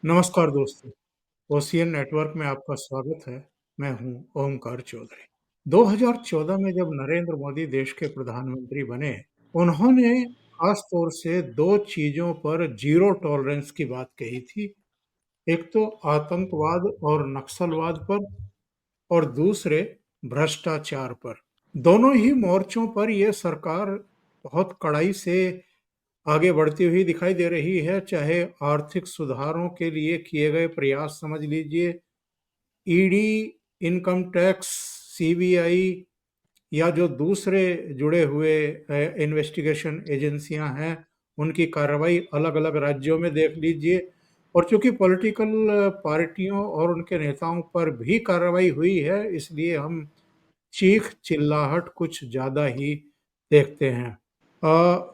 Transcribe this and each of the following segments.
नमस्कार दोस्तों, ocean network में आपका स्वागत है। मैं हूं ओमकार चौधरी। 2014 में जब नरेंद्र मोदी देश के प्रधानमंत्री बने, उन्होंने खास तौर से 2 चीज़ों पर ज़ीरो टॉलरेंस की बात कही थी। एक तो आतंकवाद और नक्सलवाद पर और दूसरे भ्रष्टाचार पर। दोनों ही मोर्चों पर ये सरकार बहुत कड़ाई से आगे बढ़ती हुई दिखाई दे रही है, चाहे आर्थिक सुधारों के लिए किए गए प्रयास समझ लीजिए, ईडी, इनकम टैक्स, सीबीआई या जो दूसरे जुड़े हुए इन्वेस्टिगेशन एजेंसियां हैं, उनकी कार्रवाई अलग-अलग राज्यों में देख लीजिए। और चूंकि पॉलिटिकल पार्टियों और उनके नेताओं पर भी कार्रवाई हुई है, इसलिए हम चीख चिल्लाहट कुछ ज्यादा ही देखते हैं। अ,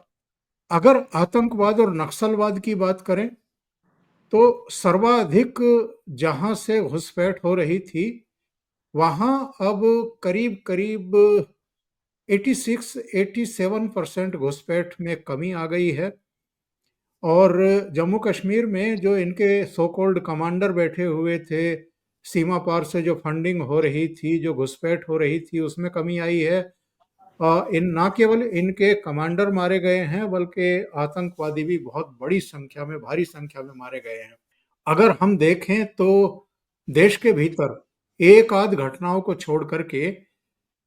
अगर आतंकवाद और नक्सलवाद की बात करें, तो सर्वाधिक जहां से घुसपैठ हो रही थी, वहां अब करीब-करीब 86-87% घुसपैठ में कमी आ गई है। और जम्मू कश्मीर में जो इनके सो कॉल्ड कमांडर बैठे हुए थे, सीमा पार से जो फंडिंग हो रही थी, जो घुसपैठ हो रही थी, उसमें कमी आई है। इन ना केवल इनके कमांडर मारे गए हैं, बल्कि आतंकवादी भी बहुत बड़ी संख्या में, भारी संख्या में मारे गए हैं। अगर हम देखें तो देश के भीतर एक आध घटनाओं को छोड़ करके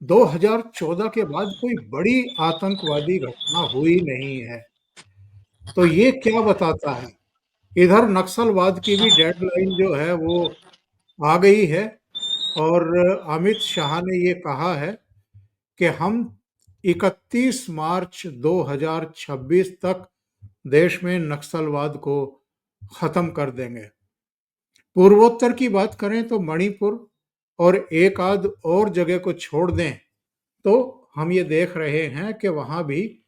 2014 के बाद कोई बड़ी आतंकवादी घटना हुई नहीं है। तो ये क्या बताता है? इधर नक्सलवाद की भी डेडलाइन जो है वो आ गई है। और अमित शाह ने ये कहा है कि हम 31 मार्च 2026 तक देश में नक्सलवाद को खत्म कर देंगे। पूर्वोत्तर की बात करें तो मणिपुर और एक आध और जगह को छोड़ दें, तो हम ये देख रहे हैं कि वहां भी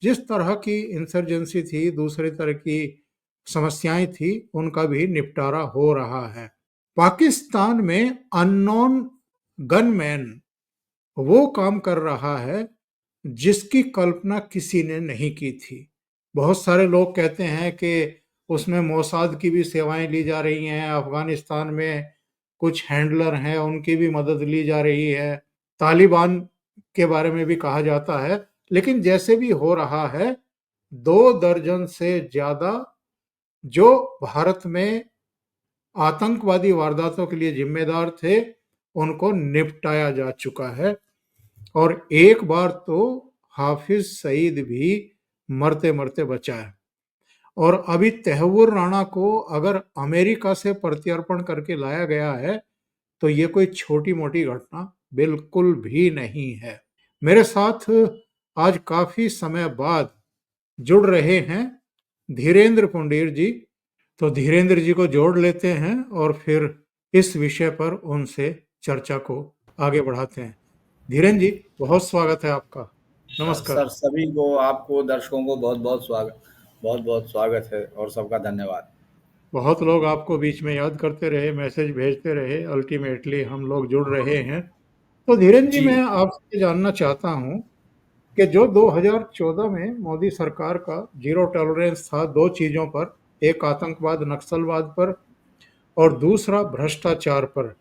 जिस तरह की इंसर्जेंसी थी, दूसरे तरह की समस्याएं थी, उनका भी निपटारा हो रहा है। पाकिस्तान में अननोन गनमैन वो काम कर रहा है जिसकी कल्पना किसी ने नहीं की थी। बहुत सारे लोग कहते हैं कि उसमें मोसाद की भी सेवाएं ली जा रही हैं, अफगानिस्तान में कुछ हैंडलर हैं, उनकी भी मदद ली जा रही है, तालिबान के बारे में भी कहा जाता है। लेकिन जैसे भी हो रहा है, 2 दर्जन से ज्यादा जो भारत में आतंकवादी वारदातों के लिए जिम्मेदार थे, उनको निपटाया जा चुका है। और एक बार तो हाफिज सईद भी मरते मरते बचा है। और अभी तहव्वुर राणा को अगर अमेरिका से प्रत्यर्पण करके लाया गया है, तो ये कोई छोटी मोटी घटना बिल्कुल भी नहीं है। मेरे साथ आज काफी समय बाद जुड़ रहे हैं धीरेन्द्र पुंडीर जी। तो धीरेन्द्र जी को जोड़ लेते हैं और फिर इस विषय पर उनसे चर्चा को आगे बढ़ाते हैं। धीरेन्द्र जी, बहुत स्वागत है आपका। नमस्कार। सर सभी को, आपको, दर्शकों को बहुत बहुत स्वागत है और सबका धन्यवाद। बहुत लोग आपको बीच में याद करते रहे, मैसेज भेजते रहे, अल्टीमेटली हम लोग जुड़ रहे हैं। तो धीरेन्द्र जी, जी। मैं आपसे जानना चाहता हूं कि जो 2014 में मोदी सरकार का जीरो टॉलरेंस था 2 चीजों पर, एक आतंकवाद नक्सलवाद पर और दूसरा भ्रष्टाचार पर,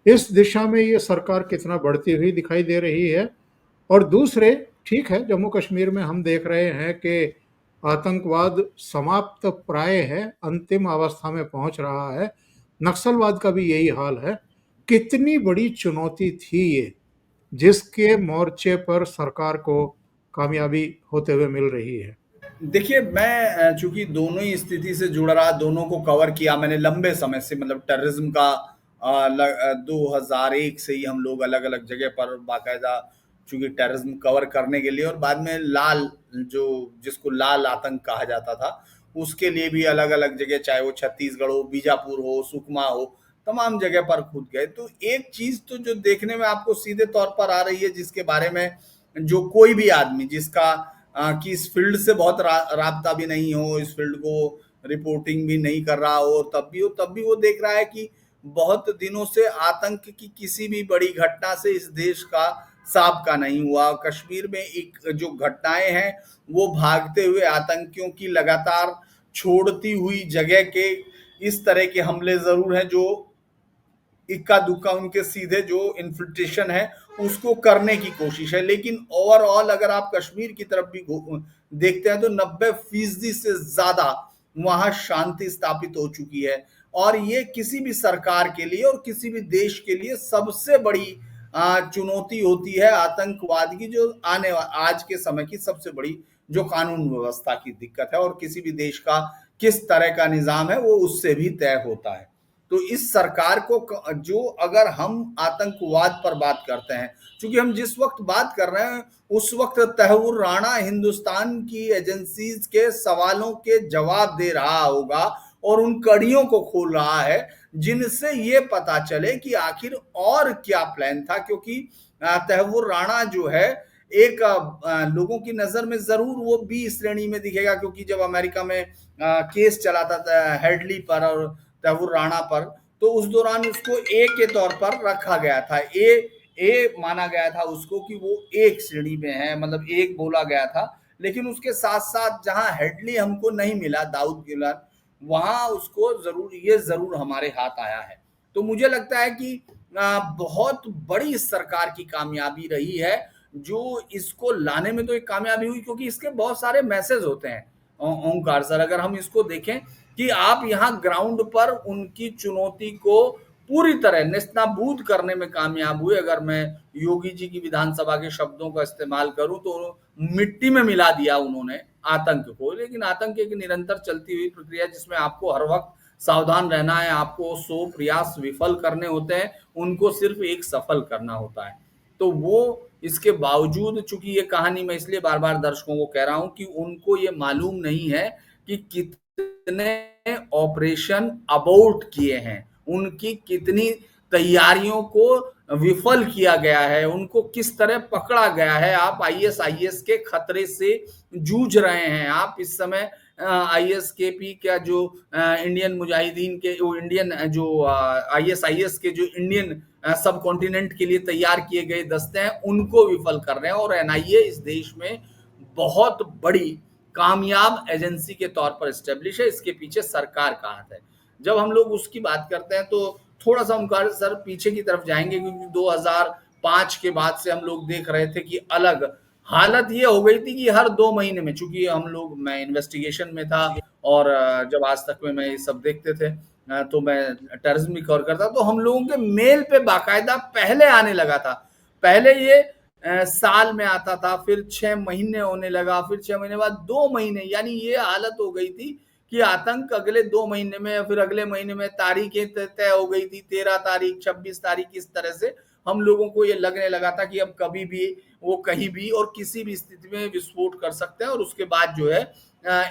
इस दिशा में ये सरकार कितना बढ़ती हुई दिखाई दे रही है? और दूसरे, ठीक है, जम्मू कश्मीर में हम देख रहे हैं कि आतंकवाद समाप्त प्राय है, अंतिम अवस्था में पहुंच रहा है। नक्सलवाद का भी यही हाल है। कितनी बड़ी चुनौती थी ये, जिसके मोर्चे पर सरकार को कामयाबी होते हुए मिल रही है? देखिए, मैं चूंकि दोनों ही स्थिति से जुड़ रहा, दोनों को कवर किया मैंने लंबे समय से, मतलब टेररिज्म का 2001 से ही हम लोग अलग अलग जगह पर बाकायदा, चूंकि टेररिज्म कवर करने के लिए, और बाद में लाल, जो जिसको लाल आतंक कहा जाता था, उसके लिए भी अलग अलग जगह, चाहे वो छत्तीसगढ़ हो, बीजापुर हो, सुकमा हो, तमाम जगह पर कूद गए। तो एक चीज तो जो देखने में आपको सीधे तौर पर आ रही है, जिसके बारे में जो कोई भी आदमी जिसका कि इस फील्ड से बहुत राबता भी नहीं हो, इस फील्ड को रिपोर्टिंग भी नहीं कर रहा हो, तब भी वो देख रहा है कि बहुत दिनों से आतंक की किसी भी बड़ी घटना से इस देश का साबका नहीं हुआ। कश्मीर में एक जो घटनाएं हैं, वो भागते हुए आतंकियों की लगातार छोड़ती हुई जगह के इस तरह के हमले जरूर हैं जो इक्का दुक्का उनके सीधे जो इन्फिल्ट्रेशन है उसको करने की कोशिश है। लेकिन ओवरऑल अगर आप कश्मीर की तरफ भी देखते हैं तो 90% से ज्यादा वहां शांति स्थापित हो चुकी है। और ये किसी भी सरकार के लिए और किसी भी देश के लिए सबसे बड़ी चुनौती होती है आतंकवाद की, जो आज के समय की सबसे बड़ी जो कानून व्यवस्था की दिक्कत है, और किसी भी देश का किस तरह का निजाम है वो उससे भी तय होता है। तो इस सरकार को जो, अगर हम आतंकवाद पर बात करते हैं, क्योंकि हम जिस वक्त बात कर रहे हैं उस वक्त तहव्वुर राणा हिंदुस्तान की एजेंसीज के सवालों के जवाब दे रहा होगा और उन कड़ियों को खोल रहा है जिनसे ये पता चले कि आखिर और क्या प्लान था। क्योंकि तहव्वुर राणा जो है एक लोगों की नजर में जरूर वो बी श्रेणी में दिखेगा, क्योंकि जब अमेरिका में केस चला था हेडली पर और तहव्वुर राणा पर, तो उस दौरान उसको ए के तौर पर रखा गया था। ए माना गया था उसको कि वो एक श्रेणी में है, मतलब एक बोला गया था। लेकिन उसके साथ साथ जहां हेडली हमको नहीं मिला, दाऊद गिलान, वहां उसको जरूर हमारे हाथ आया है। तो मुझे लगता है कि बहुत बड़ी सरकार की कामयाबी रही है जो इसको लाने में। तो एक कामयाबी हुई क्योंकि इसके बहुत सारे मैसेज होते हैं ओंकार सर, अगर हम इसको देखें कि आप यहाँ ग्राउंड पर उनकी चुनौती को पूरी तरह नेस्तनाबूद करने में कामयाब हुए। अगर मैं योगी जी की विधानसभा के शब्दों का इस्तेमाल करूं तो मिट्टी में मिला दिया उन्होंने आतंक को। लेकिन आतंक एक निरंतर चलती हुई प्रक्रिया जिसमें आपको हर वक्त सावधान रहना है, आपको 100 प्रयास विफल करने होते हैं, उनको सिर्फ एक सफल करना होता है। तो वो इसके बावजूद, चूंकि ये कहानी मैं इसलिए बार बार दर्शकों को कह रहा हूं कि उनको ये मालूम नहीं है कि कितने ऑपरेशन अबॉर्ट किए हैं, उनकी कितनी तैयारियों को विफल किया गया है, उनको किस तरह पकड़ा गया है। आप आईएसआईएस के खतरे से जूझ रहे हैं। आप इस समय आईएसकेपी का जो इंडियन मुजाहिदीन के जो इंडियन जो आईएसआईएस के जो इंडियन सब कॉन्टिनेंट के लिए तैयार किए गए दस्ते हैं उनको विफल कर रहे हैं। और एनआईए इस देश में बहुत बड़ी कामयाब एजेंसी के तौर पर स्टेब्लिश है, इसके पीछे सरकार का हाथ है। जब हम लोग उसकी बात करते हैं तो थोड़ा सा ओंकार सर पीछे की तरफ जाएंगे, क्योंकि 2005 के बाद से हम लोग देख रहे थे कि अलग हालत ये हो गई थी कि हर 2 महीने में, चूंकि हम लोग, मैं इन्वेस्टिगेशन में था और जब आज तक में मैं ये सब देखते थे तो मैं टेररिज्म भी कवर करता, तो हम लोगों के मेल पे बाकायदा पहले आने लगा था। पहले ये साल में आता था, फिर 6 महीने होने लगा, फिर 6 महीने बाद 2 महीने, यानी ये हालत हो गई थी कि आतंक अगले 2 महीने में या फिर अगले महीने में तारीखें तय हो गई थी, 13 तारीख 26 तारीख, इस तरह से हम लोगों को ये लगने लगा था कि अब कभी भी वो कहीं भी और किसी भी स्थिति में विस्फोट कर सकते हैं। और उसके बाद जो है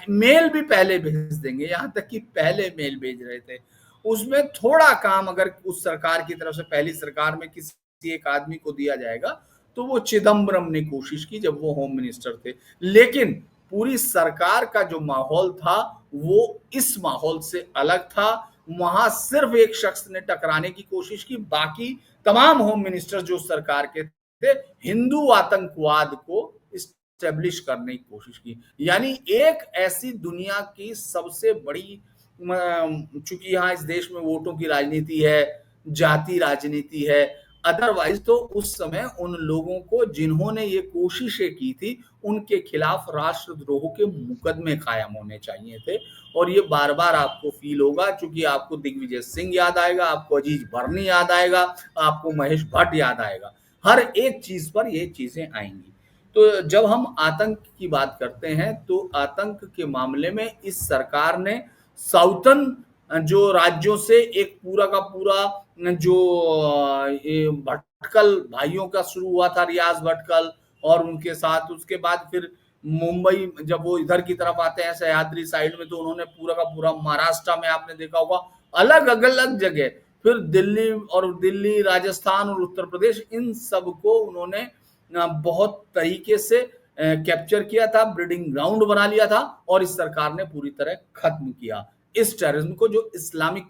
मेल भी पहले भेज देंगे, यहाँ तक कि पहले मेल भेज रहे थे। उसमें थोड़ा काम अगर उस सरकार की तरफ से, पहली सरकार में किसी एक आदमी को दिया जाएगा, तो वो चिदम्बरम ने कोशिश की जब वो होम मिनिस्टर थे। लेकिन पूरी सरकार का जो माहौल था वो इस माहौल से अलग था। वहां सिर्फ एक शख्स ने टकराने की कोशिश की, बाकी तमाम होम मिनिस्टर जो सरकार के थे हिंदू आतंकवाद को स्टेब्लिश करने की कोशिश की। यानी एक ऐसी दुनिया की सबसे बड़ी, चूंकि यहाँ इस देश में वोटों की राजनीति है, जाति राजनीति है, अदरवाइज तो उस समय उन लोगों को जिन्होंने ये कोशिशें की थी उनके खिलाफ राष्ट्रद्रोह के मुकदमे कायम होने चाहिए थे। और ये बार बार आपको फील होगा, क्योंकि आपको दिग्विजय सिंह याद आएगा, आपको अजीज बर्नी याद आएगा, आपको महेश भट्ट याद आएगा, हर एक चीज पर ये चीजें आएंगी। तो जब हम आतंक की बात करते हैं तो आतंक के मामले में इस सरकार ने साउथर्न जो राज्यों से एक पूरा का पूरा जो भटकल भाइयों का शुरू हुआ था, रियाज भटकल और उनके साथ, उसके बाद फिर मुंबई जब वो इधर की तरफ आते हैं सह्याद्री साइड में, तो उन्होंने पूरा का पूरा महाराष्ट्र में आपने देखा होगा अलग अलग जगह, फिर दिल्ली राजस्थान और उत्तर प्रदेश, इन सब को उन्होंने बहुत तरीके से कैप्चर किया था, ब्रीडिंग ग्राउंड बना लिया था और इस सरकार ने पूरी तरह खत्म किया इस टेररिज्म को, जो इस्लामिक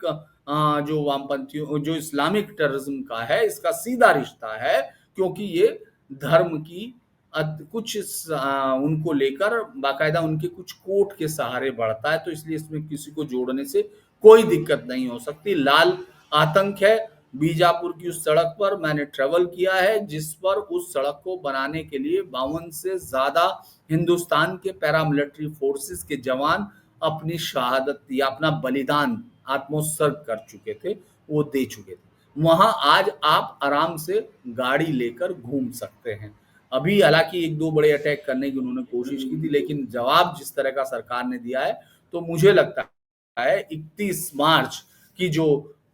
जो वामपंथियों, जो इस्लामिक टेररिज्म का है, इसका सीधा रिश्ता है, क्योंकि ये धर्म की कुछ उनको लेकर बाकायदा उनके कुछ कोट के सहारे बढ़ता है। तो इसलिए इसमें किसी को जोड़ने से कोई दिक्कत नहीं हो सकती। लाल आतंक है बीजापुर की उस सड़क पर। मैंने ट्रेवल किया है जिस पर उस सड़क को बनाने के लिए 52 से ज्यादा हिंदुस्तान के पैरामिलिट्री फोर्सेस के जवान अपनी शहादत या अपना बलिदान आत्मोत्सर्ग कर चुके थे, वो दे चुके थे। वहां आज आप आराम से गाड़ी लेकर घूम सकते हैं। अभी हालांकि एक दो बड़े अटैक करने की उन्होंने कोशिश की थी, लेकिन जवाब जिस तरह का सरकार ने दिया है, तो मुझे लगता है 31 मार्च की जो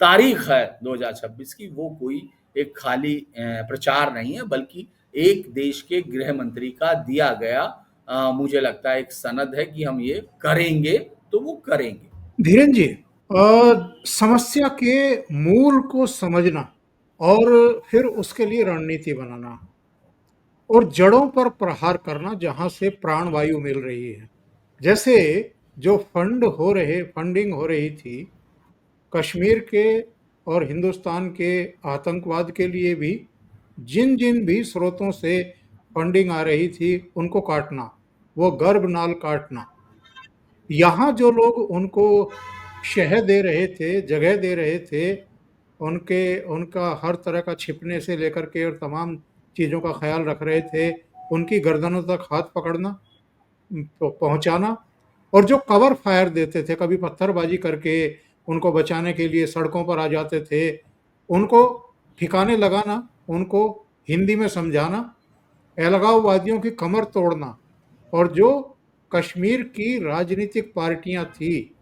तारीख है 2026 की, वो कोई एक खाली प्रचार नहीं है, बल्कि एक देश के गृह मंत्री का दिया गया मुझे लगता है एक सनद है कि हम ये करेंगे, तो वो करेंगे। धीरेन जी, समस्या के मूल को समझना और फिर उसके लिए रणनीति बनाना और जड़ों पर प्रहार करना जहां से प्राणवायु मिल रही है। जैसे जो फंडिंग हो रही थी कश्मीर के और हिंदुस्तान के आतंकवाद के लिए भी, जिन जिन भी स्रोतों से फंडिंग आ रही थी उनको काटना, वो गर्भनाल काटना। यहाँ जो लोग उनको शह दे रहे थे, जगह दे रहे थे, उनका हर तरह का छिपने से लेकर के और तमाम चीज़ों का ख्याल रख रहे थे, उनकी गर्दनों तक हाथ पकड़ना, पहुंचाना। और जो कवर फायर देते थे, कभी पत्थरबाजी करके उनको बचाने के लिए सड़कों पर आ जाते थे, उनको ठिकाने लगाना, उनको हिंदी में समझाना, अलगाववादियों की कमर तोड़ना। और जो कश्मीर की राजनीतिक पार्टियां थी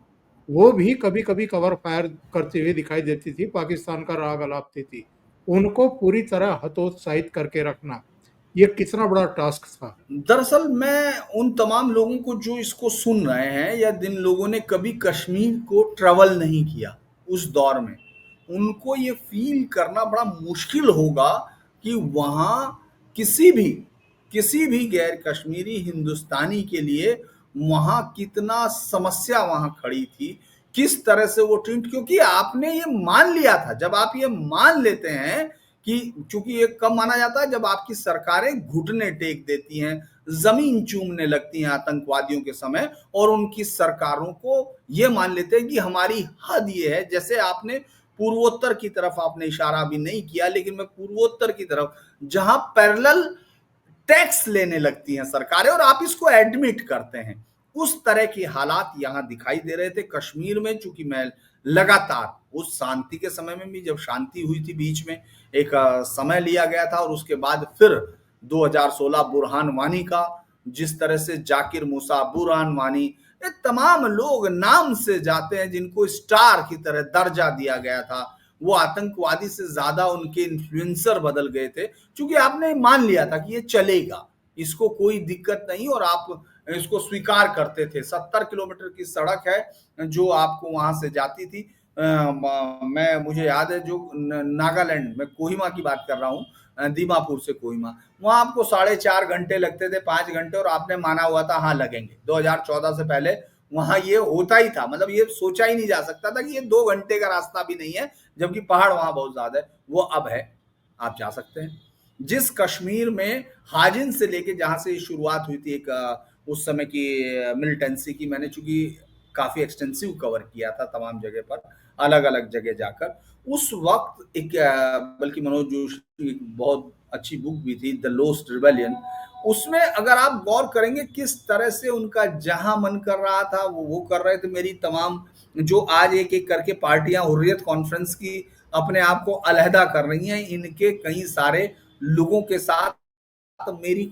वो भी कभी कभी कवर फायर करती हुई दिखाई देती थी, पाकिस्तान का राग अलापती थी, उनको पूरी तरह हतोत्साहित करके रखना, ये कितना बड़ा टास्क था। दरअसल मैं उन तमाम लोगों को जो इसको सुन रहे हैं या जिन लोगों ने कभी कश्मीर को ट्रेवल नहीं किया उस दौर में, उनको ये फील करना बड़ा मुश्किल होगा कि वहां किसी भी किसी भी गैर कश्मीरी हिंदुस्तानी के लिए वहां कितना समस्या वहां खड़ी थी, किस तरह से वो ट्रीट, क्योंकि आपने ये मान लिया था। जब आप ये मान लेते हैं कि चूंकि ये कब माना जाता है, जब आपकी सरकारें घुटने टेक देती हैं, जमीन चूमने लगती हैं आतंकवादियों के समय, और उनकी सरकारों को ये मान लेते हैं कि हमारी हद ये है। जैसे आपने पूर्वोत्तर की तरफ आपने इशारा भी नहीं किया, लेकिन मैं पूर्वोत्तर की तरफ जहां पैरेलल टैक्स लेने लगती हैं सरकारें और आप इसको एडमिट करते हैं, उस तरह की हालात यहां दिखाई दे रहे थे कश्मीर में। चूंकि मैं लगातार उस शांति के समय में भी, जब शांति हुई थी बीच में एक समय लिया गया था, और उसके बाद फिर 2016 बुरहान वानी का, जिस तरह से जाकिर मूसा, बुरहान वानी, ये तमाम लोग नाम से जाते हैं जिनको स्टार की तरह दर्जा दिया गया था, वो आतंकवादी से ज्यादा उनके इन्फ्लुएंसर बदल गए थे, क्योंकि आपने मान लिया था कि ये चलेगा, इसको कोई दिक्कत नहीं, और आप इसको स्वीकार करते थे। 70 किलोमीटर की सड़क है जो आपको वहां से जाती थी। मैं मुझे याद है जो नागालैंड में कोहिमा की बात कर रहा हूँ, दीमापुर से कोहिमा, वहां आपको 4.5 घंटे लगते थे, 5 घंटे, और आपने माना हुआ था हाँ लगेंगे। 2014 से पहले वहां ये होता ही था, मतलब ये सोचा ही नहीं जा सकता था कि ये 2 घंटे का रास्ता भी नहीं है, जबकि पहाड़ वहां बहुत ज्यादा है, वो अब है, आप जा सकते हैं। जिस कश्मीर में हाजिन से लेके जहां से शुरुआत हुई थी एक उस समय की मिलिटेंसी की, मैंने चूंकि काफी एक्सटेंसिव कवर किया था तमाम जगह पर, अलग अलग जगह जाकर, उस वक्त एक बल्कि मनोज जोशी की बहुत अच्छी बुक भी थी, द लोस्ट रिबेलियन, उसमें अगर आप गौर करेंगे किस तरह से उनका जहां मन कर रहा था वो कर रहे थे। मेरी तमाम जो आज एक एक करके पार्टियां हुर्रियत कॉन्फ्रेंस की अपने आप को अलहदा कर रही हैं, इनके कई सारे लोगों के साथ मेरी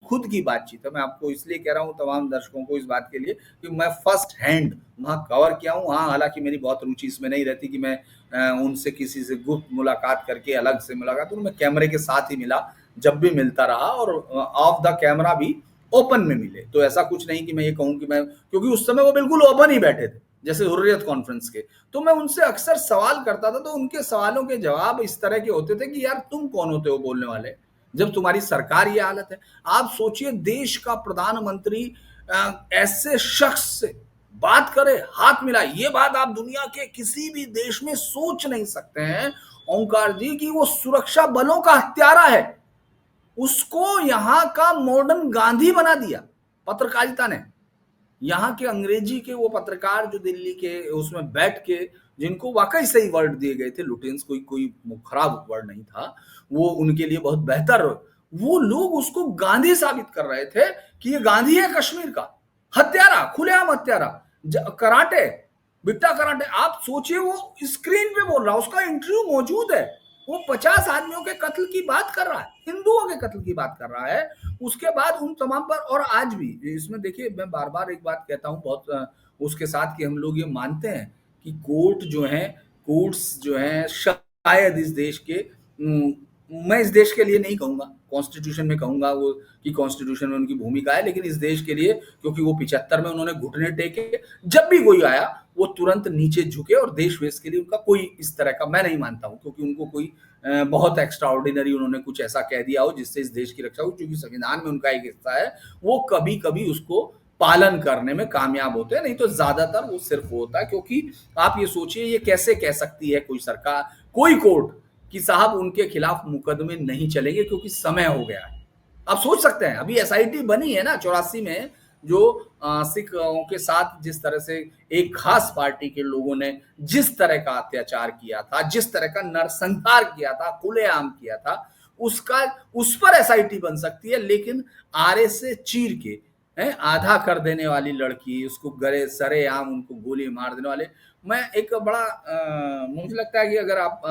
खुद की बातचीत है। मैं आपको इसलिए कह रहा हूँ तमाम दर्शकों को इस बात के लिए कि मैं फर्स्ट हैंड वहाँ कवर किया हूँ। हाँ, हालांकि मेरी बहुत रुचि इसमें नहीं रहती कि मैं उनसे किसी से गुप्त मुलाकात करके अलग से मुलाकात करूँ, मैं कैमरे के साथ ही मिला, जब भी मिलता रहा, और ऑफ द कैमरा भी ओपन में मिले। तो ऐसा कुछ नहीं कि मैं ये कहूँ कि मैं, क्योंकि उस समय वो बिल्कुल ओपन ही बैठे थे जैसे हुर्रियत कॉन्फ्रेंस के, तो मैं उनसे अक्सर सवाल करता था, तो उनके सवालों के जवाब इस तरह के होते थे कि यार तुम कौन होते हो बोलने वाले, जब तुम्हारी सरकार ये हालत है। आप सोचिए देश का प्रधानमंत्री ऐसे शख्स से बात करे, हाथ मिला, ये बात आप दुनिया के किसी भी देश में सोच नहीं सकते हैं ओंकार जी, कि वो सुरक्षा बलों का हत्यारा है, उसको यहां का मॉडर्न गांधी बना दिया पत्रकारिता ने। यहाँ के अंग्रेजी के वो पत्रकार जो दिल्ली के उसमें बैठ के, जिनको वाकई सही वर्ड दिए गए थे, लुटेंस कोई कोई खराब वर्ड नहीं था, वो उनके लिए बहुत बेहतर, वो लोग उसको गांधी साबित कर रहे थे कि ये गांधी है कश्मीर का, हत्यारा, खुलेआम हत्यारा, कराटे, बिट्टा कराटे। आप सोचिए, वो स्क्रीन पे बोल रहा है, उसका इंटरव्यू मौजूद है, वो 50 आदमियों के कत्ल की बात कर रहा है, हिंदुओं के कत्ल की बात कर रहा है। उसके बाद उन तमाम पर, और आज भी इसमें देखिए, मैं बार बार एक बात कहता हूँ बहुत उसके साथ, कि हम लोग ये मानते हैं कि कोर्ट जो है, कोर्ट्स जो है, शायद इस देश के, मैं इस देश के लिए नहीं कहूंगा, कॉन्स्टिट्यूशन में कहूंगा वो, कि कॉन्स्टिट्यूशन में उनकी भूमिका है, लेकिन इस देश के लिए, क्योंकि वो 75 में उन्होंने घुटने टेके, जब भी कोई आया वो तुरंत नीचे झुके, और देश वेश के लिए उनका कोई इस तरह का मैं नहीं मानता हूं, क्योंकि उनको कोई बहुत एक्स्ट्रा ऑर्डिनरी उन्होंने कुछ ऐसा कह दिया हो जिससे इस देश की रक्षा हो, क्योंकि संविधान में उनका एक हिस्सा है, वो कभी कभी उसको पालन करने में कामयाब होते हैं, नहीं तो ज्यादातर वो सिर्फ होता है। क्योंकि आप ये सोचिए, ये कैसे कह सकती है कोई सरकार, कोई कोर्ट, कि साहब उनके खिलाफ मुकदमे नहीं चलेंगे क्योंकि समय हो गया है। आप सोच सकते हैं, अभी एसआईटी बनी है ना 84 में, जो सिखों के साथ जिस तरह से एक खास पार्टी के लोगों ने जिस तरह का अत्याचार किया था, जिस तरह का नरसंहार किया था, खुलेआम किया था, उसका, उस पर एसआईटी बन सकती है, लेकिन आरे से चीर के आधा कर देने वाली लड़की, उसको गरे सरेआम उनको गोली मार देने वाले, मैं एक बड़ा मुझे लगता है कि अगर आप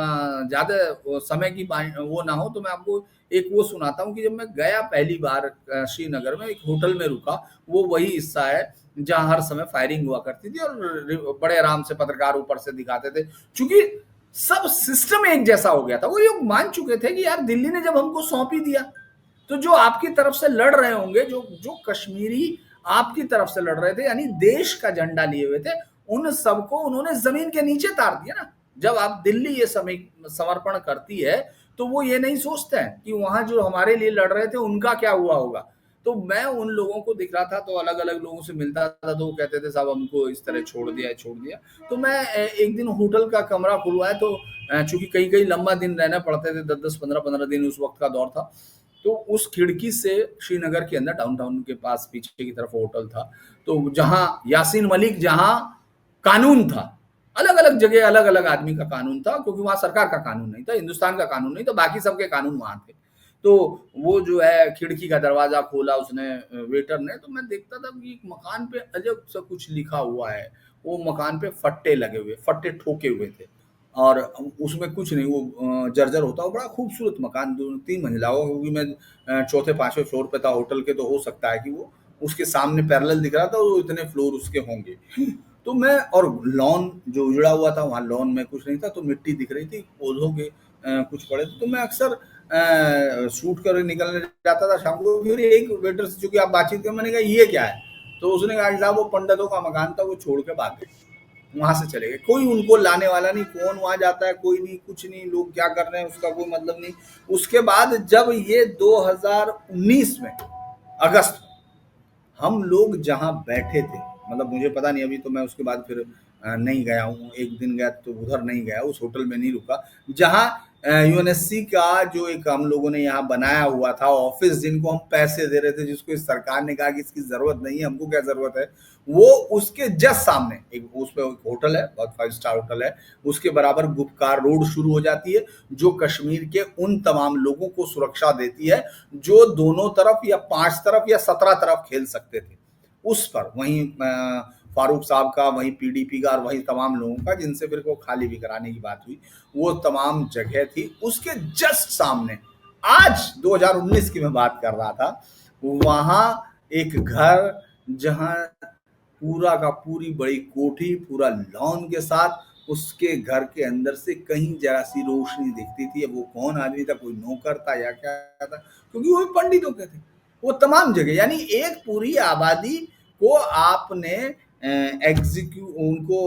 ज्यादा समय की वो ना हो, तो मैं आपको एक वो सुनाता हूँ, कि जब मैं गया पहली बार श्रीनगर में, एक होटल में रुका, वो वही हिस्सा है जहां हर समय फायरिंग हुआ करती थी, और बड़े आराम से पत्रकार ऊपर से दिखाते थे, क्योंकि सब सिस्टम एक जैसा हो गया था। वो लोग मान चुके थे कि यार दिल्ली ने जब हमको सौंप ही दिया, तो जो आपकी तरफ से लड़ रहे होंगे, जो जो कश्मीरी आपकी तरफ से लड़ रहे थे, यानी देश का झंडा लिए हुए थे, उन सबको उन्होंने जमीन के नीचे तार दिया ना। जब आप दिल्ली ये समर्पण करती है, तो वो ये नहीं सोचते हैं कि वहां जो हमारे लिए लड़ रहे थे उनका क्या हुआ होगा। तो मैं उन लोगों को दिख रहा था, तो अलग अलग लोगों से मिलता था, तो वो कहते थे साहब हमको इस तरह छोड़ दिया, छोड़ दिया। तो मैं एक दिन होटल का कमरा खुलवाया, तो चूंकि कई कई लंबा दिन रहना पड़ते थे, 10 10 15 15 दिन उस वक्त का दौर था, तो उस खिड़की से श्रीनगर के अंदर डाउनटाउन के पास पीछे की तरफ होटल था, तो जहां यासीन मलिक, जहां कानून था, अलग अलग जगह अलग अलग आदमी का कानून था, क्योंकि वहां सरकार का कानून नहीं था, हिंदुस्तान का कानून नहीं था, बाकी सबके कानून वहां थे। तो वो जो है खिड़की का दरवाजा खोला उसने, वेटर ने, तो मैं देखता था कि एक मकान पे अजब सा कुछ लिखा हुआ है, वो मकान पे फट्टे लगे हुए, फट्टे ठोके हुए थे, और उसमें कुछ नहीं, वो जर्जर होता, वो बड़ा खूबसूरत मकान, 2 3 मंजिला हो, क्योंकि मैं चौथे पांचवें फ्लोर पे था होटल के, तो हो सकता है कि वो उसके सामने पैरेलल दिख रहा था, वो इतने फ्लोर उसके होंगे। तो मैं, और लॉन जो उजड़ा हुआ था, वहां लॉन में कुछ नहीं था, तो मिट्टी दिख रही थी, पौधों के कुछ पड़े थे, तो मैं अक्सर शूट कर निकलने जाता था शाम को। फिर एक वेटर से चूंकि आप बातचीत कर, मैंने कहा ये क्या है, तो उसने कहा कि साहब वो पंडितों का मकान था, वो छोड़ के भाग गए, वहां से चले गए, कोई उनको लाने वाला नहीं, कौन वहां जाता है, कोई नहीं, कुछ नहीं, लोग क्या कर रहे हैं उसका कोई मतलब नहीं। उसके बाद जब ये 2019 में अगस्त, हम लोग जहाँ बैठे थे, मतलब मुझे पता नहीं, अभी तो मैं उसके बाद फिर नहीं गया हूँ, एक दिन गया तो उधर नहीं गया, उस होटल में नहीं रुका, जहाँ यूएनएससी का जो एक हम लोगों ने यहाँ बनाया हुआ था ऑफिस, जिनको हम पैसे दे रहे थे, जिसको इस सरकार ने कहा कि इसकी जरूरत नहीं है, हमको क्या जरूरत है, वो उसके जस्ट सामने एक, उस पे एक होटल है, बहुत 5 स्टार होटल है, उसके बराबर गुपकार रोड शुरू हो जाती है, जो कश्मीर के उन तमाम लोगों को सुरक्षा देती है जो दोनों तरफ या 5 तरफ या 17 तरफ खेल सकते थे। उस पर वहीं फारूक साहब का, वहीं पीडीपी का, और वहीं तमाम लोगों का, जिनसे फिर को खाली भी कराने की बात हुई, वो तमाम जगह थी। उसके जस्ट सामने, आज 2019 की मैं बात कर रहा था, वहां एक घर, जहां पूरा का पूरी बड़ी कोठी, पूरा लॉन के साथ, उसके घर के अंदर से कहीं जरा सी रोशनी दिखती थी। अब वो कौन आदमी था, कोई नौकर था या क्या था, क्योंकि वो पंडितों के थे, वो तमाम जगह, यानी एक पूरी आबादी को आपने उनको